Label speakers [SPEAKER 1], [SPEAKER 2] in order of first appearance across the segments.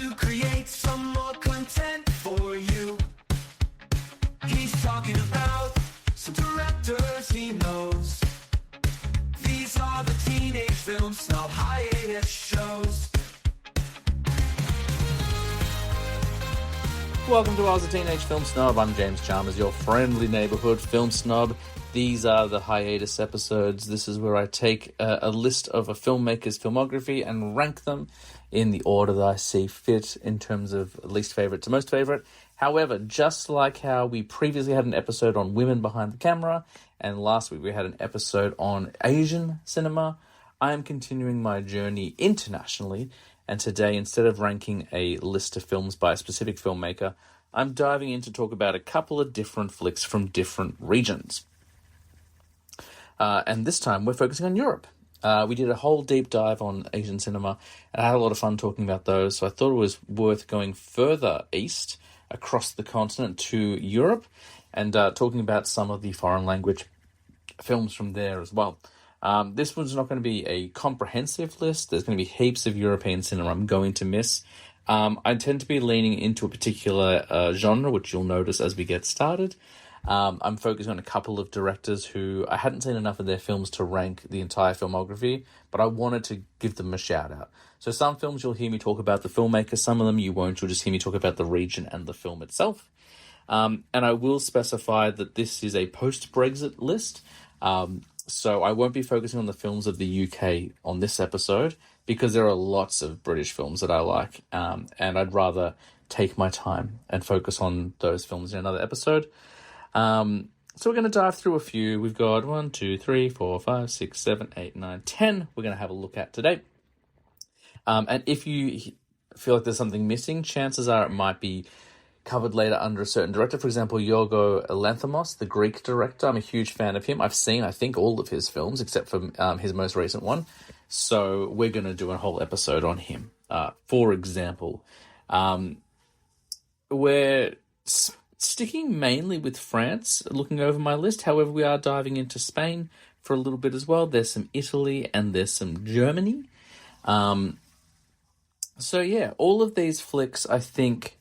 [SPEAKER 1] to create some more content for you. He's talking about some directors he knows. These are the Teenage Film Snob hiatus shows.
[SPEAKER 2] Welcome to I Was a Teenage Film Snob. I'm James Chalmers, your friendly neighborhood film snob. These are the hiatus episodes. This is where I take a list of a filmmaker's filmography and rank them in the order that I see fit in terms of least favorite to most favorite. However, just like how we previously had an episode on women behind the camera, and last week we had an episode on Asian cinema, I am continuing my journey internationally. And today, instead of ranking a list of films by a specific filmmaker, I'm diving in to talk about a couple of different flicks from different regions. And this time, we're focusing on Europe. We did a whole deep dive on Asian cinema, and I had a lot of fun talking about those, so I thought it was worth going further east across the continent to Europe and talking about some of the foreign language films from there as well. This one's not going to be a comprehensive list. There's going to be heaps of European cinema I'm going to miss. I tend to be leaning into a particular genre, which you'll notice as we get started. I'm focusing on a couple of directors who I hadn't seen enough of their films to rank the entire filmography, but I wanted to give them a shout out. So some films you'll hear me talk about the filmmaker, some of them you won't. You'll just hear me talk about the region and the film itself. And I will specify that this is a post-Brexit list. So I won't be focusing on the films of the UK on this episode because there are lots of British films that I like, and I'd rather take my time and focus on those films in another episode. So we're going to dive through a few. We've got 1, 2, 3, 4, 5, 6, 7, 8, 9, 10 we're going to have a look at today. And if you feel like there's something missing, chances are it might be covered later under a certain director. For example, Yorgos Lanthimos, the Greek director. I'm a huge fan of him. I've seen, I think, all of his films except for his most recent one. So we're going to do a whole episode on him. For example, we're sticking mainly with France, looking over my list. However, we are diving into Spain for a little bit as well. There's some Italy and there's some Germany. So yeah, all of these flicks, I think,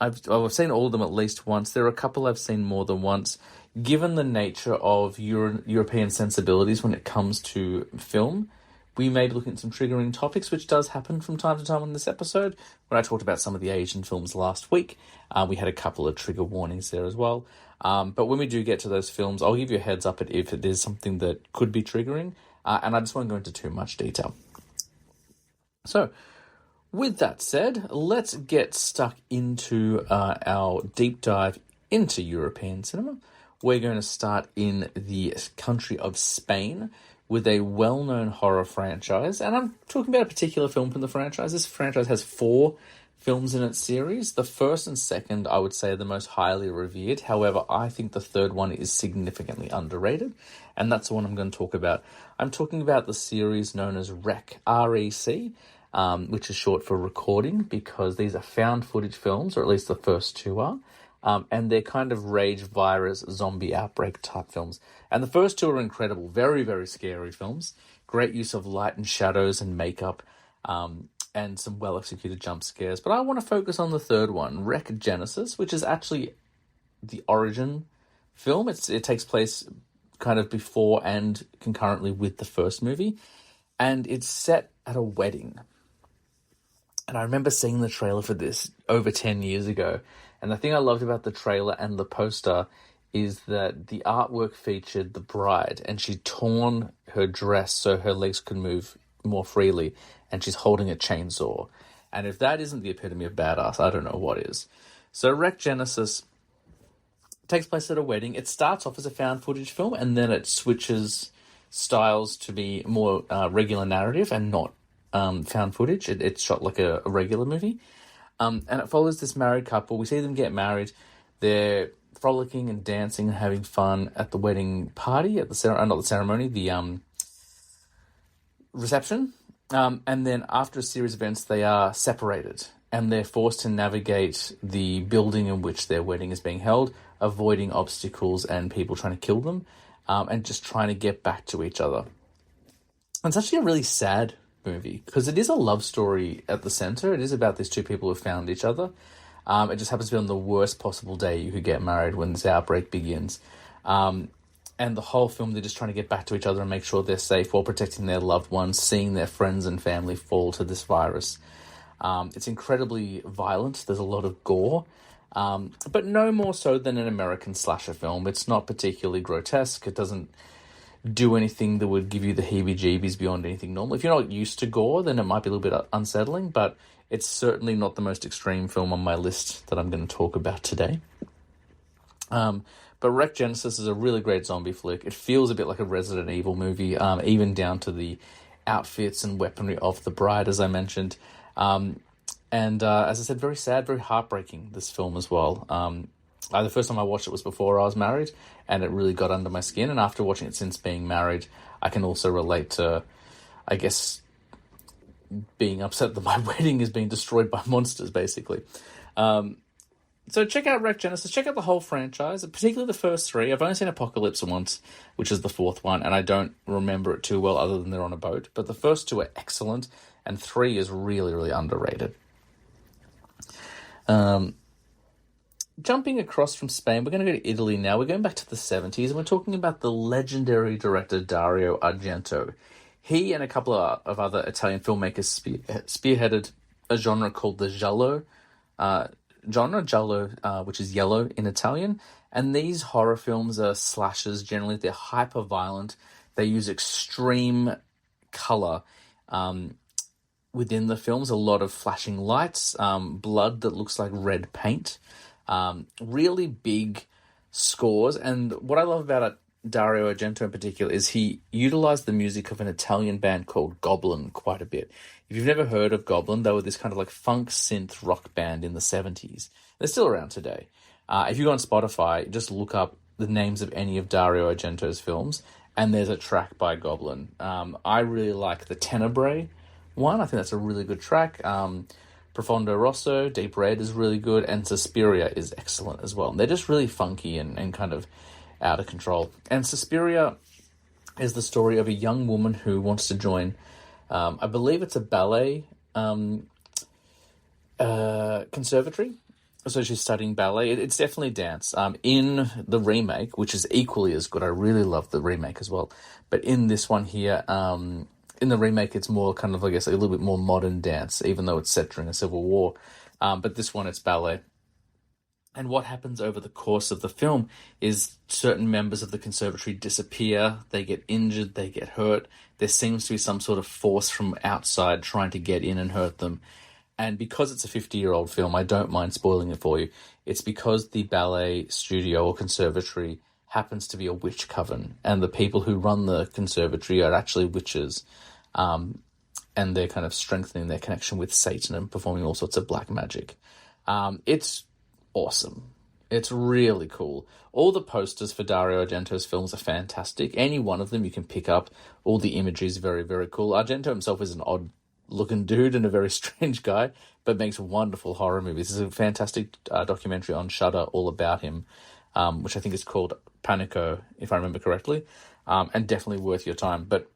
[SPEAKER 2] I've seen all of them at least once. There are a couple I've seen more than once. Given the nature of European sensibilities when it comes to film, we may be looking at some triggering topics, which does happen from time to time on this episode. When I talked about some of the Asian films last week, we had a couple of trigger warnings there as well. But when we do get to those films, I'll give you a heads up if it is something that could be triggering, and I just won't go into too much detail. So, with that said, let's get stuck into our deep dive into European cinema. We're going to start in the country of Spain with a well-known horror franchise. And I'm talking about a particular film from the franchise. This franchise has 4 films in its series. The first and second, I would say, are the most highly revered. However, I think the third one is significantly underrated. And that's the one I'm going to talk about. I'm talking about the series known as REC, R-E-C. Which is short for recording, because these are found footage films, or at least the first 2 are, and they're kind of rage virus zombie outbreak type films. And the first 2 are incredible, very, very scary films, great use of light and shadows and makeup, and some well-executed jump scares. But I want to focus on the third one, REC Genesis, which is actually the origin film. It takes place kind of before and concurrently with the first movie, and it's set at a wedding. And I remember seeing the trailer for this over 10 years ago. And the thing I loved about the trailer and the poster is that the artwork featured the bride, and she'd torn her dress so her legs could move more freely, and she's holding a chainsaw. And if that isn't the epitome of badass, I don't know what is. So REC Genesis takes place at a wedding. It starts off as a found footage film, and then it switches styles to be more regular narrative and not found footage. It's shot like a regular movie. And it follows this married couple. We see them get married. They're frolicking and dancing and having fun at the wedding party, at the not the ceremony, the reception. And then after a series of events, they are separated, and they're forced to navigate the building in which their wedding is being held, avoiding obstacles and people trying to kill them, and just trying to get back to each other. It's actually a really sad movie because it is a love story at the center. It is about these two people who found each other. It just happens to be on the worst possible day you could get married when this outbreak begins. And the whole film, they're just trying to get back to each other and make sure they're safe while protecting their loved ones, seeing their friends and family fall to this virus. It's incredibly violent. There's a lot of gore, but no more so than an American slasher film. It's not particularly grotesque. It doesn't do anything that would give you the heebie-jeebies beyond anything normal. If you're not used to gore, then it might be a little bit unsettling, but it's certainly not the most extreme film on my list that I'm going to talk about today. But Wreck Genesis is a really great zombie flick. It feels a bit like a Resident Evil movie, even down to the outfits and weaponry of the bride, as I mentioned. And as I said, very sad, very heartbreaking, this film as well. The first time I watched it was before I was married, and it really got under my skin. And after watching it since being married, I can also relate to, I guess, being upset that my wedding is being destroyed by monsters, basically. So check out Wreck Genesis. Check out the whole franchise, particularly the first three. I've only seen Apocalypse once, which is the fourth one, and I don't remember it too well other than they're on a boat. But the first two are excellent, and 3 is really, really underrated. Jumping across from Spain, we're going to go to Italy now. We're going back to the 70s, and we're talking about the legendary director Dario Argento. He and a couple of other Italian filmmakers spearheaded a genre called the giallo genre, which is yellow in Italian. And these horror films are slashers. Generally, they're hyper-violent. They use extreme color within the films. A lot of flashing lights, blood that looks like red paint. Really big scores. And what I love about Dario Argento in particular is he utilized the music of an Italian band called Goblin quite a bit. If you've never heard of Goblin, they were this kind of like funk synth rock band in the 70s. They're still around today. If you go on Spotify, just look up the names of any of Dario Argento's films, and there's a track by Goblin. I really like the Tenebrae one. I think that's a really good track. Profondo Rosso, Deep Red is really good, and Suspiria is excellent as well. And they're just really funky and kind of out of control. And Suspiria is the story of a young woman who wants to join, I believe it's a ballet conservatory. So she's studying ballet. It's definitely dance. In the remake, which is equally as good, I really love the remake as well. But in this one here, in the remake, it's more kind of, I guess, a little bit more modern dance, even though it's set during a civil war. But this one, it's ballet. And what happens over the course of the film is certain members of the conservatory disappear, they get injured, they get hurt. There seems to be some sort of force from outside trying to get in and hurt them. And because it's a 50-year-old film, I don't mind spoiling it for you. It's because the ballet studio or conservatory happens to be a witch coven, and the people who run the conservatory are actually witches. And they're kind of strengthening their connection with Satan and performing all sorts of black magic. It's awesome. It's really cool. All the posters for Dario Argento's films are fantastic. Any one of them you can pick up. All the imagery is very, very cool. Argento himself is an odd-looking dude and a very strange guy, but makes wonderful horror movies. There's a fantastic documentary on Shudder all about him, which I think is called Panico, if I remember correctly, and definitely worth your time. But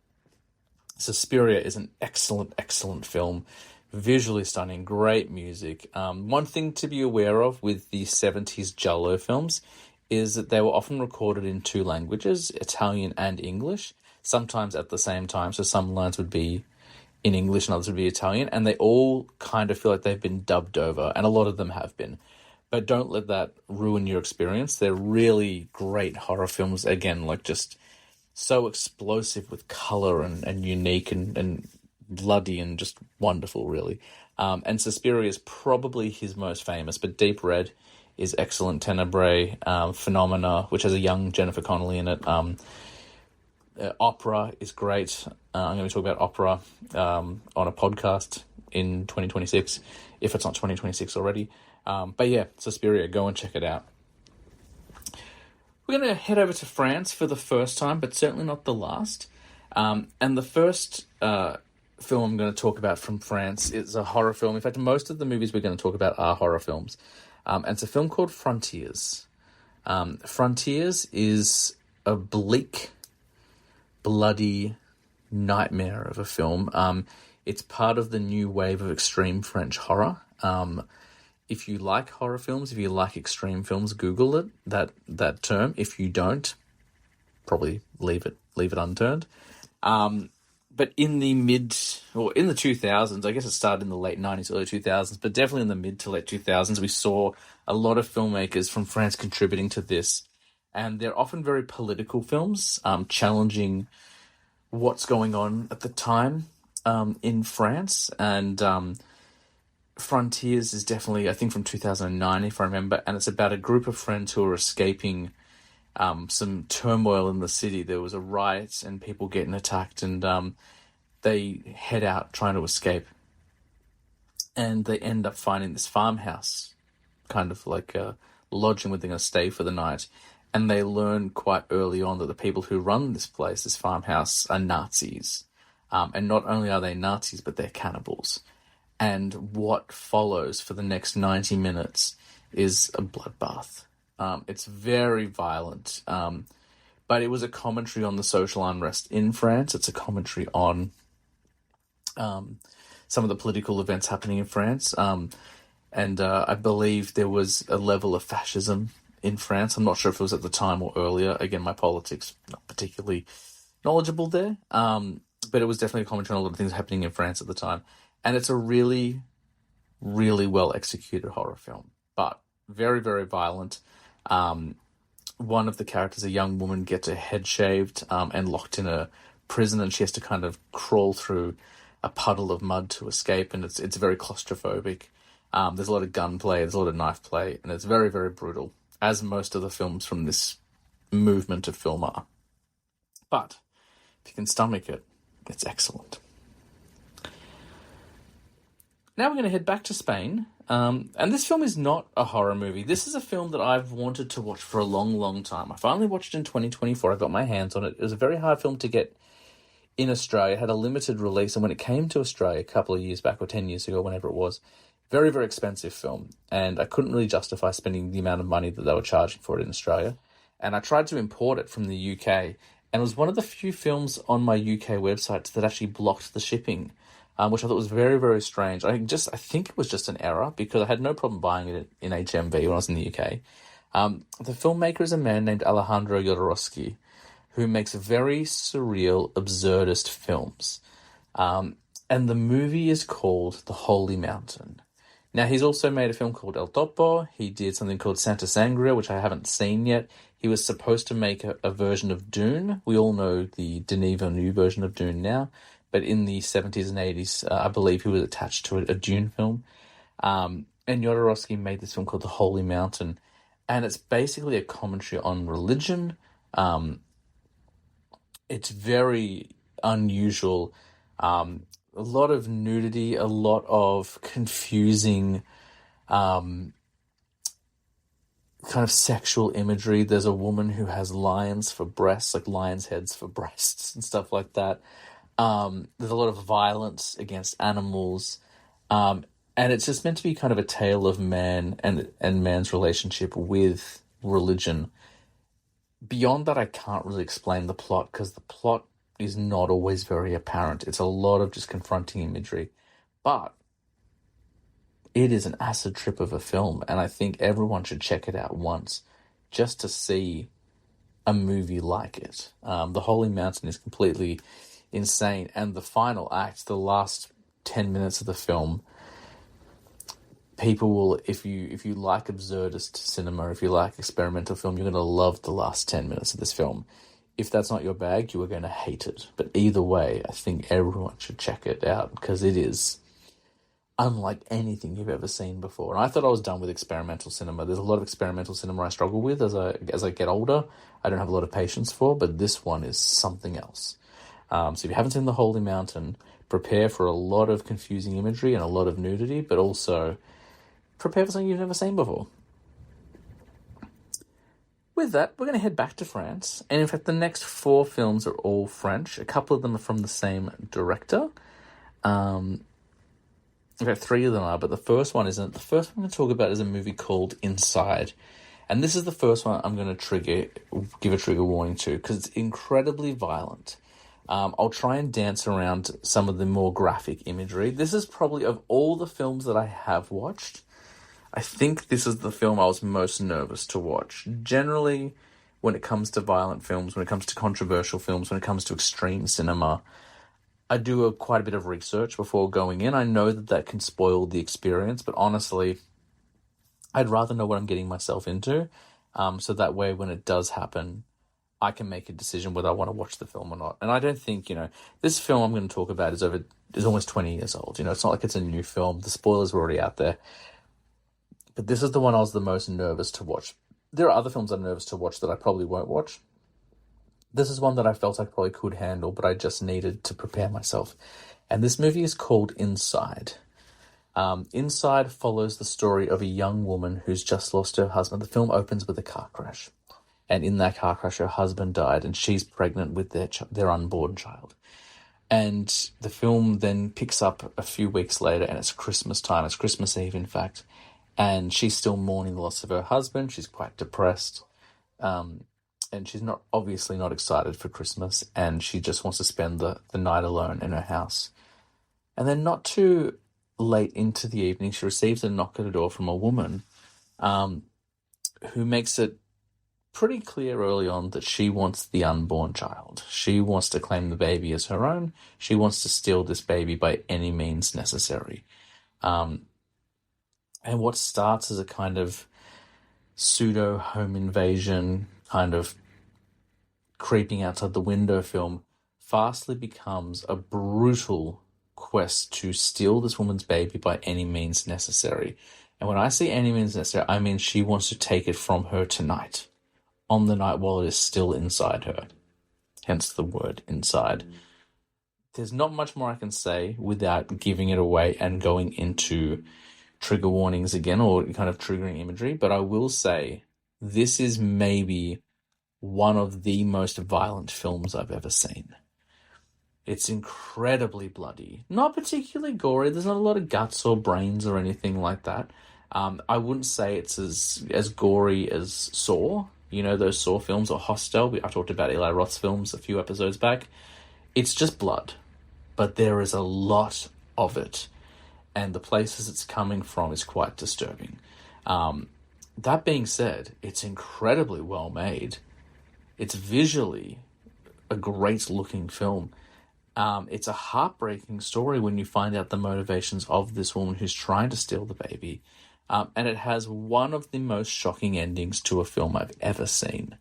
[SPEAKER 2] Suspiria is an excellent, excellent film. Visually stunning, great music. One thing to be aware of with the 70s giallo films is that they were often recorded in 2 languages, Italian and English, sometimes at the same time. So some lines would be in English and others would be Italian, and they all kind of feel like they've been dubbed over, and a lot of them have been. But don't let that ruin your experience. They're really great horror films, again, like just so explosive with color and unique and bloody and just wonderful, really. And Suspiria is probably his most famous, but Deep Red is excellent. Tenebrae, Phenomena, which has a young Jennifer Connelly in it. Opera is great. I'm going to talk about Opera on a podcast in 2026, if it's not 2026 already. But yeah, Suspiria, go and check it out. We're going to head over to France for the first time, but certainly not the last. And the first film I'm going to talk about from France is a horror film. In fact, most of the movies we're going to talk about are horror films. And it's a film called Frontiers. Frontiers is a bleak, bloody nightmare of a film. It's part of the new wave of extreme French horror. If you like horror films, if you like extreme films, Google it, that term. If you don't, probably leave it unturned. But in the in the 2000s, I guess it started in the late 90s, early 2000s, but definitely in the mid to late 2000s, we saw a lot of filmmakers from France contributing to this. And they're often very political films, challenging what's going on at the time in France. And Frontiers is definitely, I think, from 2009, if I remember, and it's about a group of friends who are escaping some turmoil in the city. There was a riot and people getting attacked, and they head out trying to escape. And they end up finding this farmhouse, kind of like a lodging where they're going to stay for the night. And they learn quite early on that the people who run this place, this farmhouse, are Nazis. And not only are they Nazis, but they're cannibals. And what follows for the next 90 minutes is a bloodbath. It's very violent, but it was a commentary on the social unrest in France. It's a commentary on some of the political events happening in France. And I believe there was a level of fascism in France. I'm not sure if it was at the time or earlier. Again, my politics, not particularly knowledgeable there. But it was definitely a commentary on a lot of things happening in France at the time. And it's a really, really well executed horror film, but very, very violent. One of the characters, a young woman, gets her head shaved and locked in a prison, and she has to kind of crawl through a puddle of mud to escape, and it's very claustrophobic. There's a lot of gunplay, there's a lot of knife play, and it's very, very brutal, as most of the films from this movement of film are. But if you can stomach it, it's excellent. Now we're going to head back to Spain. And this film is not a horror movie. This is a film that I've wanted to watch for a long, long time. I finally watched it in 2024. I got my hands on it. It was a very hard film to get in Australia. It had a limited release. And when it came to Australia a couple of years back, or 10 years ago, whenever it was, very, very expensive film. And I couldn't really justify spending the amount of money that they were charging for it in Australia. And I tried to import it from the UK. And it was one of the few films on my UK website that actually blocked the shipping. Which I thought was very, very strange. I think it was just an error, because I had no problem buying it in HMV when I was in the UK. The filmmaker is a man named Alejandro Jodorowsky, who makes very surreal, absurdist films. And the movie is called The Holy Mountain. Now, he's also made a film called El Topo. He did something called Santa Sangria, which I haven't seen yet. He was supposed to make a version of Dune. We all know the Denis Villeneuve version of Dune now. But in the 70s and 80s, I believe he was attached to a Dune film. And Jodorowsky made this film called The Holy Mountain. And it's basically a commentary on religion. It's very unusual. A lot of nudity, a lot of confusing kind of sexual imagery. There's a woman who has lions for breasts, like lions' heads for breasts and stuff like that. There's a lot of violence against animals, and it's just meant to be kind of a tale of man and man's relationship with religion. Beyond that, I can't really explain the plot, because the plot is not always very apparent. It's a lot of just confronting imagery, but it is an acid trip of a film, and I think everyone should check it out once just to see a movie like it. The Holy Mountain is completely insane, and the final act, the last 10 minutes of the film, people will, if you like absurdist cinema, if you like experimental film, you're going to love the last 10 minutes of this film. If that's not your bag, you are going to hate it. But either way, I think everyone should check it out, because it is unlike anything you've ever seen before. And I thought I was done with experimental cinema. There's a lot of experimental cinema I struggle with as I get older. I don't have a lot of patience for, but this one is something else. So if you haven't seen The Holy Mountain, prepare for a lot of confusing imagery and a lot of nudity, but also prepare for something you've never seen before. With that, we're going to head back to France. And in fact, the next 4 films are all French. A couple of them are from the same director. In fact, 3 of them are, but the first one isn't. The first one I'm going to talk about is a movie called Inside. And this is the first one I'm going to give a trigger warning to, because it's incredibly violent. I'll try and dance around some of the more graphic imagery. This is probably, of all the films that I have watched, I think this is the film I was most nervous to watch. Generally, when it comes to violent films, when it comes to controversial films, when it comes to extreme cinema, I do quite a bit of research before going in. I know that can spoil the experience, but honestly, I'd rather know what I'm getting myself into, so that way when it does happen, I can make a decision whether I want to watch the film or not. And I don't think, this film I'm going to talk about is almost 20 years old. It's not like it's a new film. The spoilers were already out there. But this is the one I was the most nervous to watch. There are other films I'm nervous to watch that I probably won't watch. This is one that I felt I probably could handle, but I just needed to prepare myself. And this movie is called Inside. Inside follows the story of a young woman who's just lost her husband. The film opens with a car crash. And in that car crash, her husband died, and she's pregnant with their unborn child. And the film then picks up a few weeks later, and it's Christmas time. It's Christmas Eve, in fact. And she's still mourning the loss of her husband. She's quite depressed. And she's obviously not excited for Christmas. And she just wants to spend the night alone in her house. And then not too late into the evening, she receives a knock at the door from a woman who makes it pretty clear early on that she wants the unborn child. She wants to claim the baby as her own. She wants to steal this baby by any means necessary. And what starts as a kind of pseudo home invasion, kind of creeping outside the window film, fastly becomes a brutal quest to steal this woman's baby by any means necessary. And when I say any means necessary, I mean she wants to take it from her tonight, on the night while it is still inside her. Hence the word inside. There's not much more I can say without giving it away and going into trigger warnings again, or kind of triggering imagery, but I will say this is maybe one of the most violent films I've ever seen. It's incredibly bloody. Not particularly gory. There's not a lot of guts or brains or anything like that. I wouldn't say it's as gory as Saw. Those Saw films, or Hostel. I talked about Eli Roth's films a few episodes back. It's just blood. But there is a lot of it. And the places it's coming from is quite disturbing. That being said, it's incredibly well made. It's visually a great looking film. It's a heartbreaking story when you find out the motivations of this woman who's trying to steal the baby. And it has one of the most shocking endings to a film I've ever seen.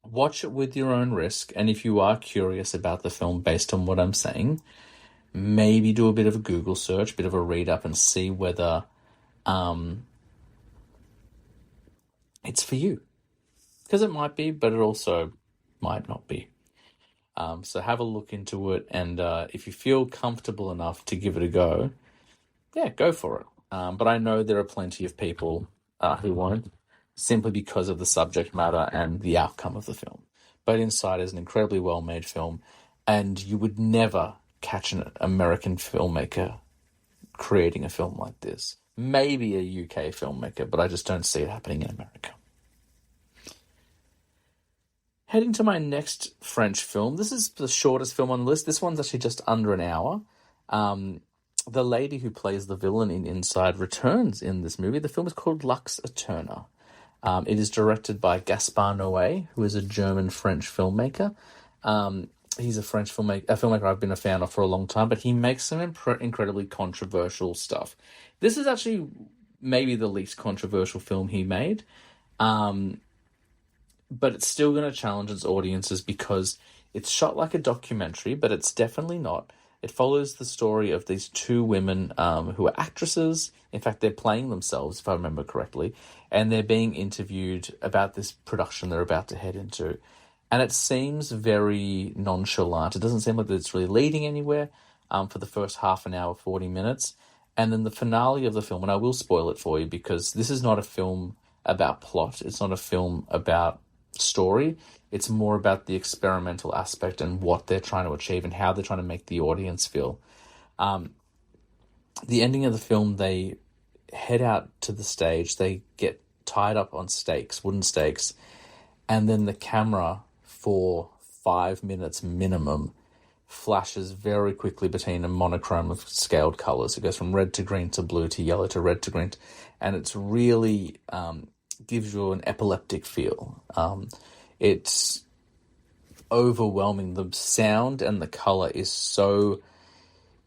[SPEAKER 2] Watch it with your own risk. And if you are curious about the film based on what I'm saying, maybe do a bit of a Google search, a bit of a read up, and see whether it's for you. Because it might be, but it also might not be. So have a look into it, and if you feel comfortable enough to give it a go, go for it. But I know there are plenty of people who won't, simply because of the subject matter and the outcome of the film. But Inside is an incredibly well-made film, and you would never catch an American filmmaker creating a film like this. Maybe a UK filmmaker, but I just don't see it happening in America. Heading to my next French film. This is the shortest film on the list. This one's actually just under an hour. The lady who plays the villain in Inside returns in this movie. The film is called Lux Eterna. It is directed by Gaspar Noé, who is a German-French filmmaker. He's a filmmaker I've been a fan of for a long time, but he makes some incredibly controversial stuff. This is actually maybe the least controversial film he made, but it's still going to challenge its audiences because it's shot like a documentary, but it's definitely not. It follows the story of these two women who are actresses. In fact, they're playing themselves, if I remember correctly, and they're being interviewed about this production they're about to head into. And it seems very nonchalant. It doesn't seem like it's really leading anywhere for the first half an hour, 40 minutes. And then the finale of the film, and I will spoil it for you because this is not a film about plot. It's not a film about story. It's more about the experimental aspect and what they're trying to achieve and how they're trying to make the audience feel. The ending of the film, they head out to the stage. They get tied up on stakes, wooden stakes, and then the camera for 5 minutes minimum, flashes very quickly between a monochrome of scaled colors. It goes from red to green to blue to yellow to red to green, and it's really gives you an epileptic feel. It's overwhelming. The sound and the color is so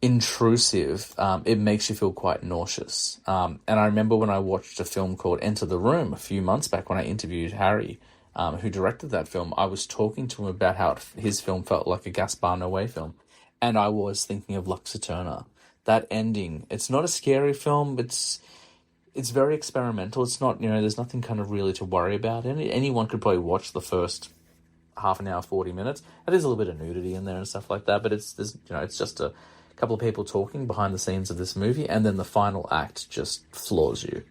[SPEAKER 2] intrusive, it makes you feel quite nauseous. And I remember when I watched a film called Enter the Room a few months back when I interviewed Harry, who directed that film, I was talking to him about how his film felt like a Gaspar Noé film. And I was thinking of Lux Eterna. That ending, it's not a scary film, it's very experimental. It's not, there's nothing kind of really to worry about. Anyone could probably watch the first half an hour, 40 minutes. There's a little bit of nudity in there and stuff like that, but it's just a couple of people talking behind the scenes of this movie, and then the final act just floors you.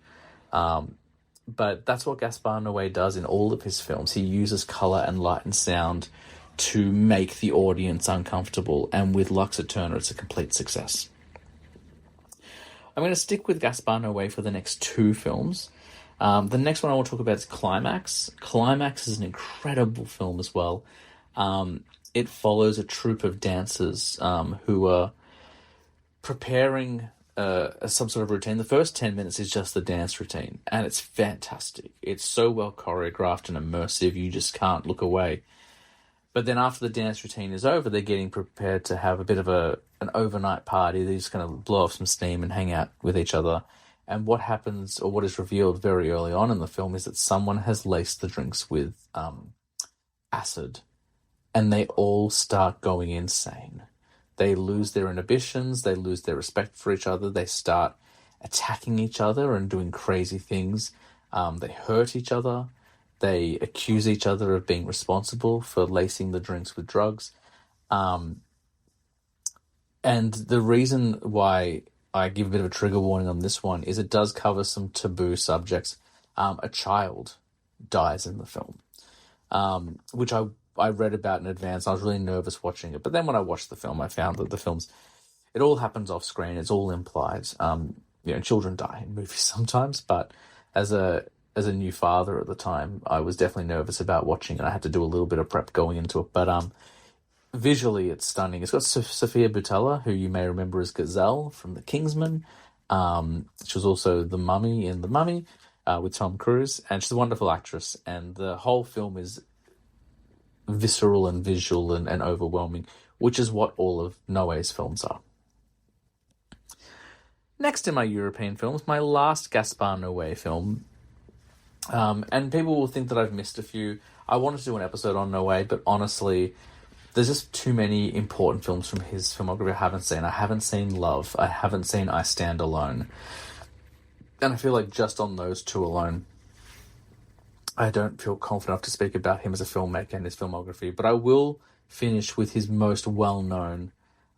[SPEAKER 2] But that's what Gaspar Noé does in all of his films. He uses color and light and sound to make the audience uncomfortable, and with Lux Eterna, it's a complete success. I'm going to stick with Gaspar Noé for the next two films. The next one I want to talk about is Climax. Climax is an incredible film as well. It follows a troupe of dancers who are preparing some sort of routine. The first 10 minutes is just the dance routine, and it's fantastic. It's so well choreographed and immersive, you just can't look away. But then after the dance routine is over, they're getting prepared to have a bit of an overnight party. They just kind of blow off some steam and hang out with each other. And what happens, or what is revealed very early on in the film, is that someone has laced the drinks with acid, and they all start going insane. They lose their inhibitions, they lose their respect for each other, they start attacking each other and doing crazy things. They hurt each other, they accuse each other of being responsible for lacing the drinks with drugs. And the reason why I give a bit of a trigger warning on this one is it does cover some taboo subjects. A child dies in the film, which I read about in advance. I was really nervous watching it. But then when I watched the film, I found that it all happens off screen. It's all implied. Children die in movies sometimes, but as a new father at the time, I was definitely nervous about watching it. I had to do a little bit of prep going into it. But visually, it's stunning. It's got Sofia Boutella, who you may remember as Gazelle from The Kingsman. She was also the Mummy in The Mummy with Tom Cruise. And she's a wonderful actress. And the whole film is visceral and visual and overwhelming, which is what all of Noé's films are. Next in my European films, my last Gaspar Noé film. And people will think that I've missed a few. I wanted to do an episode on Noé, but honestly, there's just too many important films from his filmography I haven't seen. I haven't seen Love. I haven't seen I Stand Alone. And I feel like just on those two alone, I don't feel confident enough to speak about him as a filmmaker and his filmography, but I will finish with his most well-known.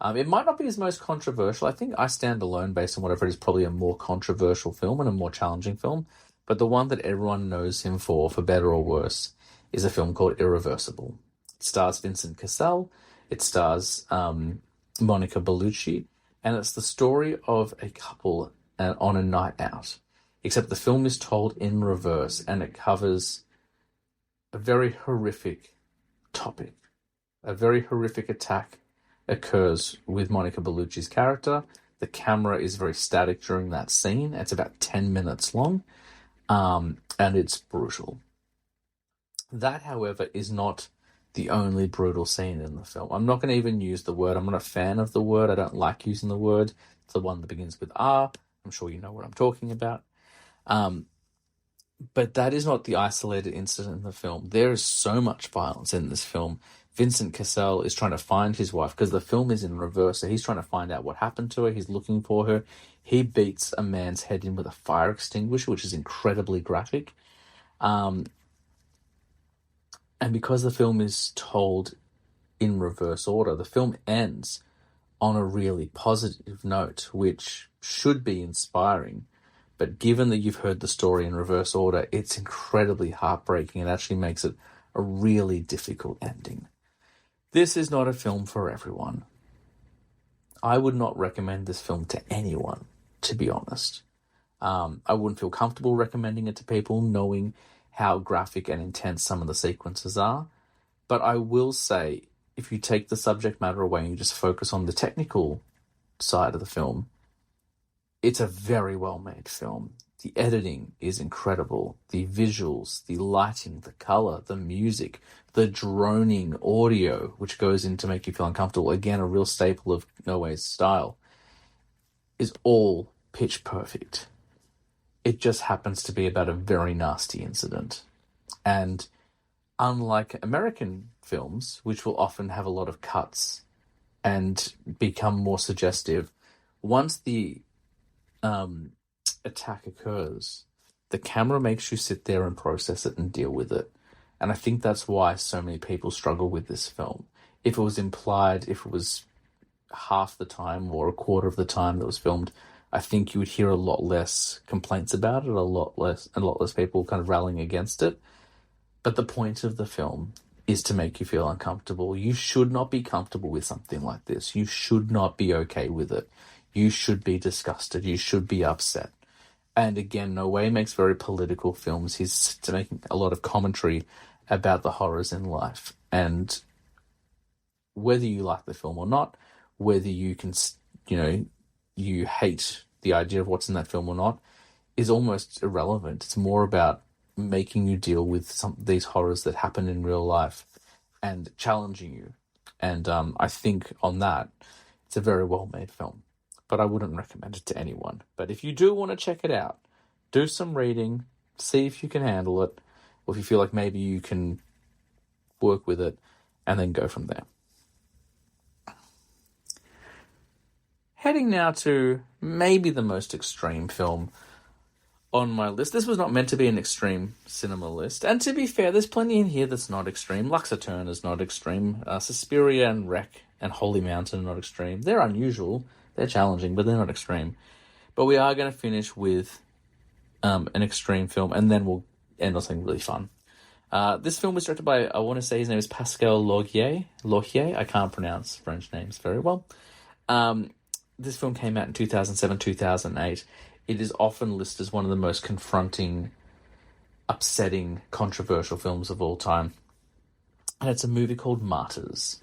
[SPEAKER 2] It might not be his most controversial. I think I Stand Alone, based on whatever it is, probably a more controversial film and a more challenging film, but the one that everyone knows him for better or worse, is a film called Irreversible. It stars Vincent Cassel, it stars Monica Bellucci, and it's the story of a couple on a night out. Except the film is told in reverse, and it covers a very horrific topic. A very horrific attack occurs with Monica Bellucci's character. The camera is very static during that scene. It's about 10 minutes long, and it's brutal. That, however, is not the only brutal scene in the film. I'm not going to even use the word. I'm not a fan of the word. I don't like using the word. It's the one that begins with R. I'm sure you know what I'm talking about. But that is not the isolated incident in the film. There is so much violence in this film. Vincent Cassel is trying to find his wife because the film is in reverse. So he's trying to find out what happened to her. He's looking for her. He beats a man's head in with a fire extinguisher, which is incredibly graphic. And because the film is told in reverse order, the film ends on a really positive note, which should be inspiring. But given that you've heard the story in reverse order, it's incredibly heartbreaking. It actually makes it a really difficult ending. This is not a film for everyone. I would not recommend this film to anyone, to be honest. I wouldn't feel comfortable recommending it to people, knowing how graphic and intense some of the sequences are. But I will say, if you take the subject matter away and you just focus on the technical side of the film, it's a very well-made film. The editing is incredible. The visuals, the lighting, the color, the music, the droning audio, which goes in to make you feel uncomfortable, again, a real staple of No Way's style, is all pitch perfect. It just happens to be about a very nasty incident. And unlike American films, which will often have a lot of cuts and become more suggestive, once the attack occurs, the camera makes you sit there and process it and deal with it. And I think that's why so many people struggle with this film. If it was implied, if it was half the time or a quarter of the time that was filmed, I think you would hear a lot less complaints about it, a lot less people kind of rallying against it. But the point of the film is to make you feel uncomfortable. You should not be comfortable with something like this. You should not be okay with it. You should be disgusted. You should be upset. And again, No Way makes very political films. He's making a lot of commentary about the horrors in life. And whether you like the film or not, whether you can, you hate the idea of what's in that film or not, is almost irrelevant. It's more about making you deal with these horrors that happen in real life and challenging you. And I think on that, it's a very well-made film. But I wouldn't recommend it to anyone. But if you do want to check it out, do some reading, see if you can handle it, or if you feel like maybe you can work with it, and then go from there. Heading now to maybe the most extreme film on my list. This was not meant to be an extreme cinema list. And to be fair, there's plenty in here that's not extreme. Lux Aeterna's not extreme. Suspiria and Wreck and Holy Mountain are not extreme. They're unusual. They're challenging, but they're not extreme. But we are going to finish with an extreme film, and then we'll end on something really fun. This film was directed by, I want to say his name is Pascal Laugier. I can't pronounce French names very well. This film came out in 2007, 2008. It is often listed as one of the most confronting, upsetting, controversial films of all time. And it's a movie called Martyrs.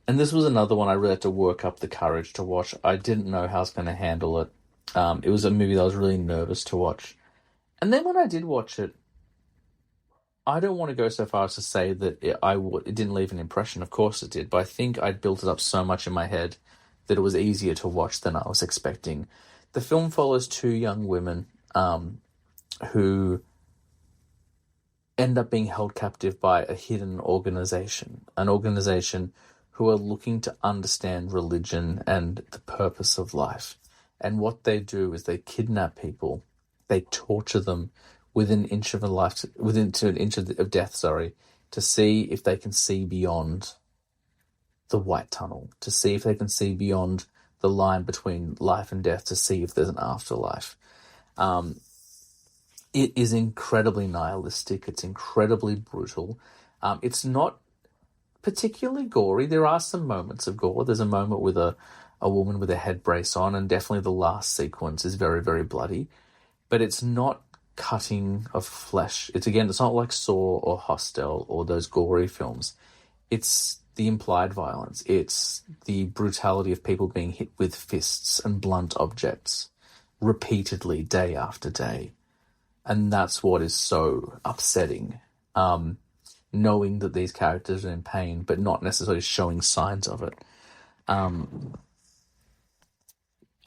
[SPEAKER 2] And this was another one I really had to work up the courage to watch. I didn't know how I was going to handle it. It was a movie that I was really nervous to watch. And then when I did watch it, I don't want to go so far as to say that it didn't leave an impression. Of course it did. But I think I'd built it up so much in my head that it was easier to watch than I was expecting. The film follows two young women who end up being held captive by a hidden organization. An organization who are looking to understand religion and the purpose of life. And what they do is they kidnap people, they torture them within an inch of death, to see if they can see beyond the white tunnel, to see if they can see beyond the line between life and death, to see if there's an afterlife. It is incredibly nihilistic. It's incredibly brutal. It's not particularly gory. There are some moments of gore. There's a moment with a woman with a head brace on, and definitely the last sequence is very, very bloody. But it's not cutting of flesh. It's not like Saw or Hostel or those gory films. It's the implied violence. It's the brutality of people being hit with fists and blunt objects repeatedly, day after day. And that's what is so upsetting. Knowing that these characters are in pain, but not necessarily showing signs of it.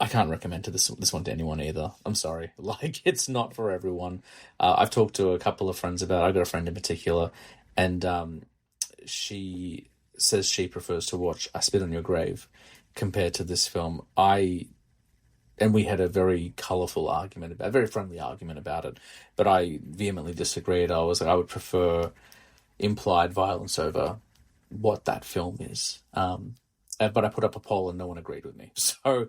[SPEAKER 2] I can't recommend this one to anyone either. I'm sorry. It's not for everyone. I've talked to a couple of friends about it. I've got a friend in particular, and she says she prefers to watch I Spit on Your Grave compared to this film. And we had a very colourful argument, a very friendly argument about it, but I vehemently disagreed. I was like, I would prefer implied violence over what that film is. But I put up a poll and no one agreed with me. So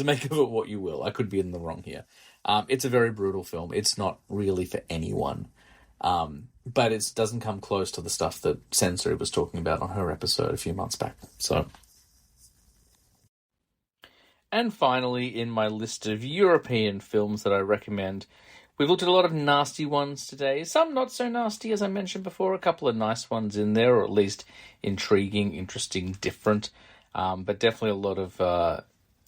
[SPEAKER 2] make of it what you will. I could be in the wrong here. It's a very brutal film. It's not really for anyone. But it doesn't come close to the stuff that Sensory was talking about on her episode a few months back. And finally, in my list of European films that I recommend, We've looked at a lot of nasty ones today. Some not so nasty, as I mentioned before. A couple of nice ones in there, or at least intriguing, interesting, different. But definitely a lot of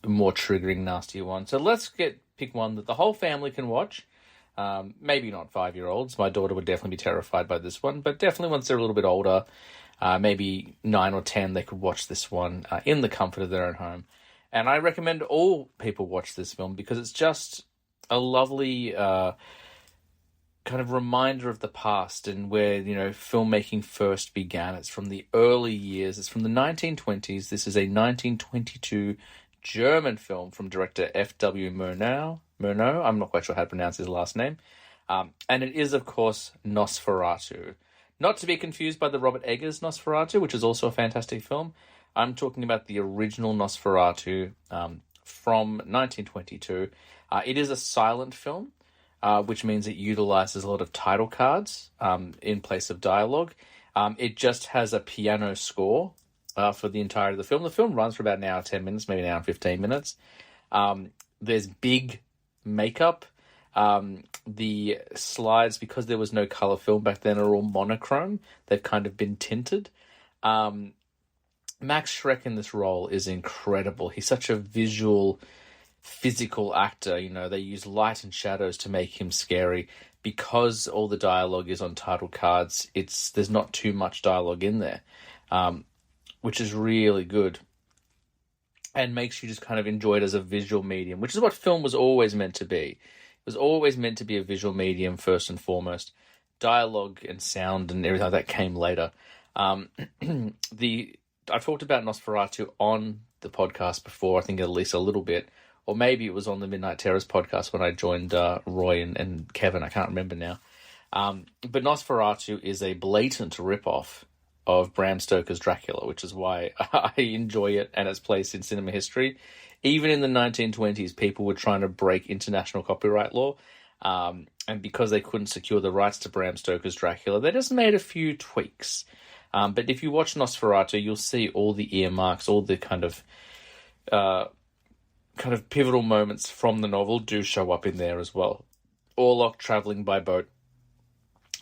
[SPEAKER 2] more triggering, nastier ones. So let's pick one that the whole family can watch. Maybe not 5-year-olds. My daughter would definitely be terrified by this one. But definitely once they're a little bit older, maybe 9 or 10, they could watch this one in the comfort of their own home. And I recommend all people watch this film because it's just a lovely kind of reminder of the past and where, filmmaking first began. It's from the early years. It's from the 1920s. This is a 1922 German film from director F.W. Murnau. I'm not quite sure how to pronounce his last name. And it is, of course, Nosferatu. Not to be confused by the Robert Eggers Nosferatu, which is also a fantastic film. I'm talking about the original Nosferatu from 1922. It is a silent film, which means it utilizes a lot of title cards in place of dialogue. It just has a piano score for the entirety of the film. The film runs for about an hour, 10 minutes, maybe an hour and 15 minutes. There's big makeup. The slides, because there was no color film back then, are all monochrome. They've kind of been tinted. Max Schreck in this role is incredible. He's such a visual, physical actor. They use light and shadows to make him scary. Because all the dialogue is on title cards, there's not too much dialogue in there, which is really good and makes you just kind of enjoy it as a visual medium, which is what film was always meant to be. It was always meant to be a visual medium first and foremost. Dialogue and sound and everything like that came later. I've talked about Nosferatu on the podcast before, I think at least a little bit, or maybe it was on the Midnight Terrors podcast when I joined Roy and Kevin. I can't remember now. But Nosferatu is a blatant ripoff of Bram Stoker's Dracula, which is why I enjoy it and its place in cinema history. Even in the 1920s, people were trying to break international copyright law, and because they couldn't secure the rights to Bram Stoker's Dracula, they just made a few tweaks. But if you watch Nosferatu, you'll see all the earmarks, all the kind of pivotal moments from the novel do show up in there as well. Orlok traveling by boat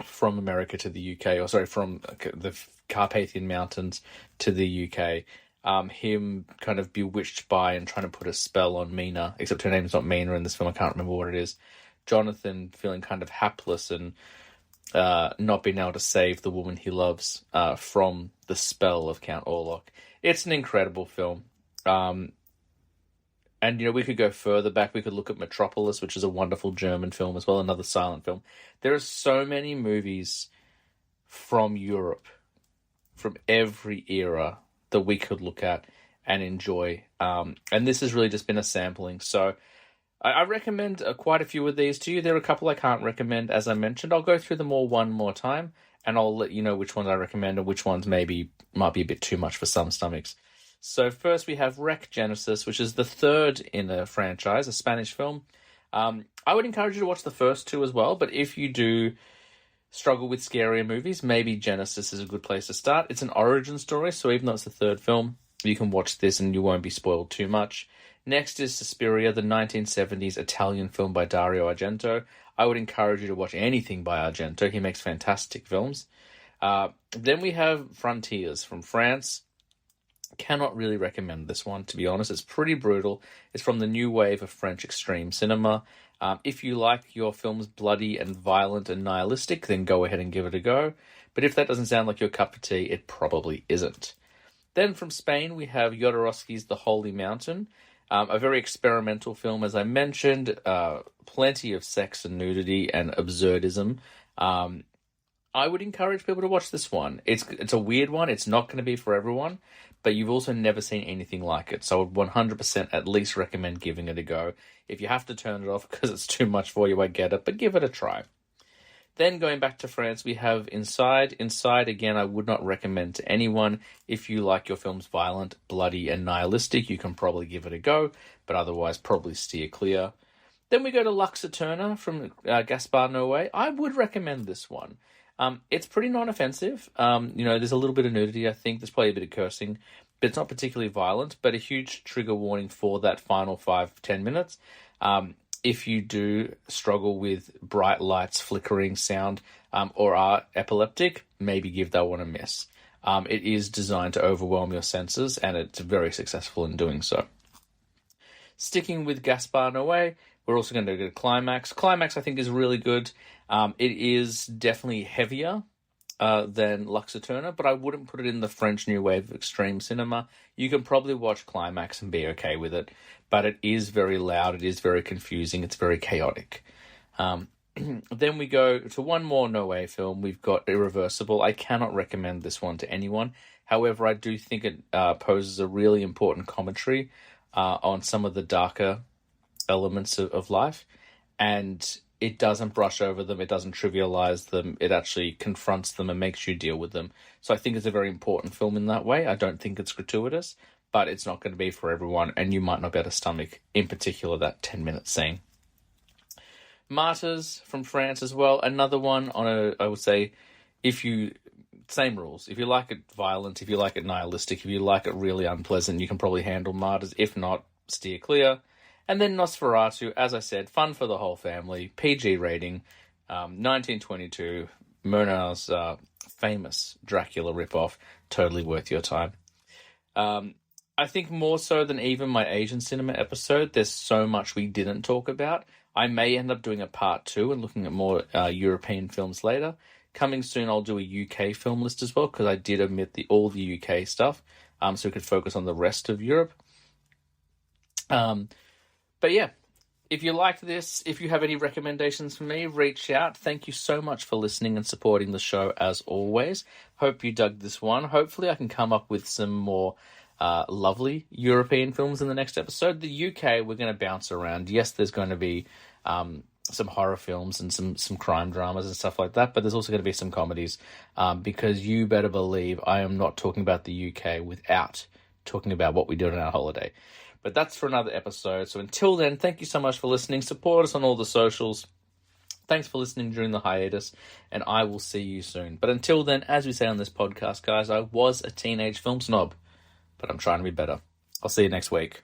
[SPEAKER 2] from America to the UK, from the Carpathian Mountains to the UK. Him kind of bewitched by and trying to put a spell on Mina, except her name's not Mina in this film, I can't remember what it is. Jonathan feeling kind of hapless and not being able to save the woman he loves from the spell of Count Orlok. It's an incredible film. And, we could go further back. We could look at Metropolis, which is a wonderful German film as well, another silent film. There are so many movies from Europe, from every era, that we could look at and enjoy. And this has really just been a sampling. So I recommend quite a few of these to you. There are a couple I can't recommend, as I mentioned. I'll go through them all one more time, and I'll let you know which ones I recommend and which ones might be a bit too much for some stomachs. So first we have Rec Genesis, which is the third in a franchise, a Spanish film. I would encourage you to watch the first two as well, but if you do struggle with scarier movies, maybe Genesis is a good place to start. It's an origin story, so even though it's the third film, you can watch this and you won't be spoiled too much. Next is Suspiria, the 1970s Italian film by Dario Argento. I would encourage you to watch anything by Argento. He makes fantastic films. Then we have Frontiers from France. Cannot really recommend this one, to be honest. It's pretty brutal. It's from the new wave of French extreme cinema. If you like your films bloody and violent and nihilistic, then go ahead and give it a go. But if that doesn't sound like your cup of tea, it probably isn't. Then from Spain, we have Jodorowsky's The Holy Mountain. A very experimental film, as I mentioned. Plenty of sex and nudity and absurdism. I would encourage people to watch this one. It's a weird one. It's not going to be for everyone, but you've also never seen anything like it. So I would 100% at least recommend giving it a go. If you have to turn it off because it's too much for you, I get it, but give it a try. Then going back to France, we have Inside. Inside, again, I would not recommend to anyone. If you like your films violent, bloody, and nihilistic, you can probably give it a go, but otherwise probably steer clear. Then we go to Lux Eterna from Gaspar Noé. I would recommend this one. It's pretty non-offensive. There's a little bit of nudity, I think. There's probably a bit of cursing, but it's not particularly violent, but a huge trigger warning for that final 5-10 minutes. if you do struggle with bright lights, flickering sound, or are epileptic, maybe give that one a miss. It is designed to overwhelm your senses, and it's very successful in doing so. Sticking with Gaspar Noé, we're also going to go to Climax. Climax, I think, is really good. It is definitely heavier than Lux Eterna, but I wouldn't put it in the French New Wave of extreme cinema. You can probably watch Climax and be okay with it, but it is very loud, it is very confusing, it's very chaotic. Then we go to one more Noé film. We've got Irreversible. I cannot recommend this one to anyone. However, I do think it poses a really important commentary on some of the darker elements of life, and it doesn't brush over them, it doesn't trivialize them, it actually confronts them and makes you deal with them. So I think it's a very important film in that way. I don't think it's gratuitous, but it's not going to be for everyone, and you might not be able to stomach, in particular, that 10-minute scene. Martyrs from France as well, another one on I would say, same rules. If you like it violent, if you like it nihilistic, if you like it really unpleasant, you can probably handle Martyrs. If not, steer clear. And then Nosferatu, as I said, fun for the whole family, PG rating, 1922, Murnau's famous Dracula ripoff, totally worth your time. I think more so than even my Asian cinema episode, there's so much we didn't talk about. I may end up doing a part 2 and looking at more European films later. Coming soon, I'll do a UK film list as well, because I did omit all the UK stuff, so we could focus on the rest of Europe. But yeah, if you liked this, if you have any recommendations for me, reach out. Thank you so much for listening and supporting the show as always. Hope you dug this one. Hopefully I can come up with some more lovely European films in the next episode. The UK, we're going to bounce around. Yes, there's going to be some horror films and some crime dramas and stuff like that, but there's also going to be some comedies, because you better believe I am not talking about the UK without talking about what we did on our holiday. But that's for another episode. So until then, thank you so much for listening. Support us on all the socials. Thanks for listening during the hiatus, and I will see you soon. But until then, as we say on this podcast, guys, I was a teenage film snob, but I'm trying to be better. I'll see you next week.